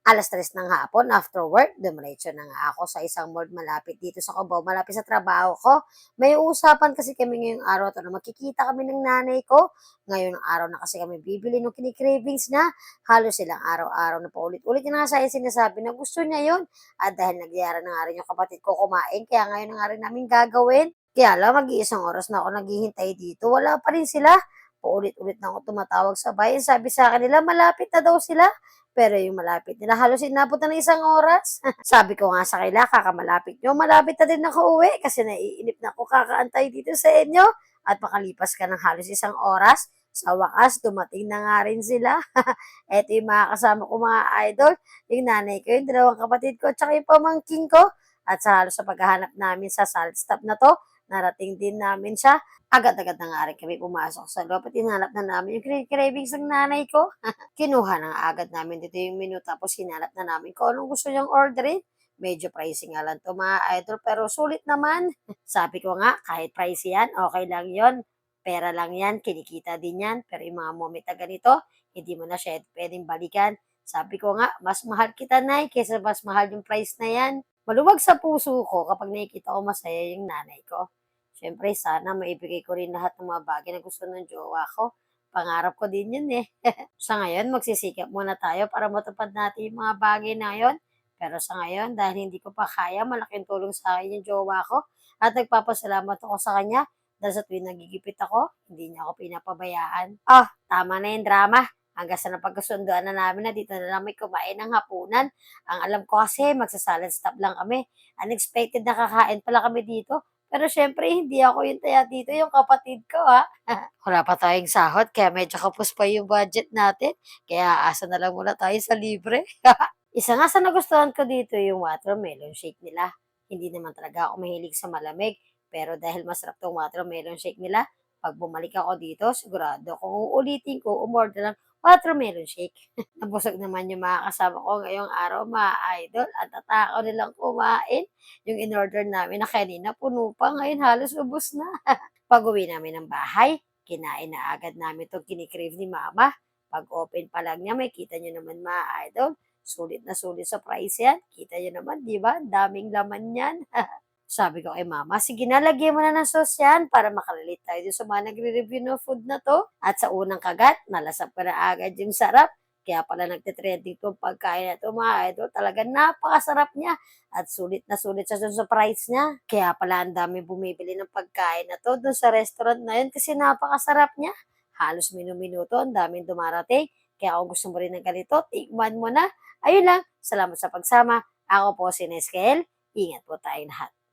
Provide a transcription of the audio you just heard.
3:00 ng hapon after work, dumiretso na nga ako sa isang mall malapit dito sa Cubao, malapit sa trabaho ko. May usapan kasi kami ngayong araw 'to na magkikita kami ng nanay ko. Ngayong araw na kasi kami bibili nung kini-cravings niya. Halos silang araw-araw na paulit-ulit niya na nga sa'kin sinasabi na gusto niya yon. At dahil nagyara na nga rin yung kapatid ko kumain, kaya ngayon na nga rin namin gagawin. Kaya lang, mag-iisang oras na ako naghihintay dito, wala pa rin sila. Paulit-ulit na ako tumatawag sa bayan. Sabi sa kanila, malapit na daw sila. Pero yung malapit nila, halos inabot na ng isang oras. Sabi ko nga sa kanila, kakamalapit nyo, malapit na din ako uwi kasi naiinip na ako kakaantay dito sa inyo. At makalipas ka ng halos isang oras, sa wakas, dumating na nga rin sila. Eto yung mga kasama ko mga idol, yung nanay ko, yung dalawang kapatid ko, tsaka yung pamangking ko. At sa halos sa paghahanap namin sa salt stop na to, narating din namin siya. Agad-agad na nga rin kami pumasok sa loob at hinanap na namin yung cravings ng nanay ko. Kinuha na nga agad namin dito yung menu tapos hinanap na namin kung anong gusto niyang orderin. Medyo pricey nga lang to mga idol pero sulit naman. Sabi ko nga kahit pricey yan, okay lang yon. Pera lang yan, kinikita din yan. Pero yung mga momit na ganito, hindi mo na siya pwedeng balikan. Sabi ko nga, mas mahal kita na kaysa mas mahal yung price na yan. Maluwag sa puso ko kapag nakikita ko masaya yung nanay ko. Siyempre, sana maibigay ko rin lahat ng mga bagay na gusto ng jowa ko. Pangarap ko din yun eh. Sa ngayon, magsisikap muna tayo para matupad natin yung mga bagay na yon. Pero sa ngayon, dahil hindi ko pa kaya, malaking tulong sa akin yung jowa ko. At nagpapasalamat ako sa kanya dahil sa tuwing nagigipit ako, hindi niya ako pinapabayaan. Ah, tama na yung drama. Hanggang sa napagkasunduan na namin na dito na lang may kumain ng hapunan. Ang alam ko kasi, magsasalad stop lang kami. Unexpected na kakain pala kami dito. Pero syempre, hindi ako yung taya dito, yung kapatid ko ha. Wala pa tayong sahod, kaya medyo kapos pa yung budget natin. Kaya asa na lang muna tayo sa libre. Isa nga sa nagustuhan ko dito yung watermelon shake nila. Hindi naman talaga ako mahilig sa malamig. Pero dahil masarap tong watermelon shake nila, pag bumalik ako dito, sigurado kung uulitin ko, umorder ng watermelon shake. Nabusog naman yung mga kasama ko ngayong araw, mga idol. At tatakaw nilang kumain. Yung in-order namin na kanina, puno pa. Ngayon halos ubos na. Pag-uwi namin ng bahay, kinain na agad namin itong kinikrave ni mama. Pag-open pa lang niya, may kita niyo naman mga idol. Sulit na sulit sa price yan. Kita niyo naman, di ba? Daming laman yan. Sabi ko kay mama, sige na, lagyan mo na ng sauce yan para makarelate tayo dun sa mga nagre-review ng food na to. At sa unang kagat, nalasap ko na agad yung sarap. Kaya pala nagtitrending itong pagkain na ito mga idol. Talagang napakasarap niya. At sulit na sulit sa price niya. Kaya pala ang dami bumibili ng pagkain na to doon sa restaurant na yun kasi napakasarap niya. Halos minuto ang daming dumarating. Kaya kung gusto mo rin ng ganito, tikman mo na. Ayun lang, salamat sa pagsama. Ako po si Neskel. Ingat po tayong lahat.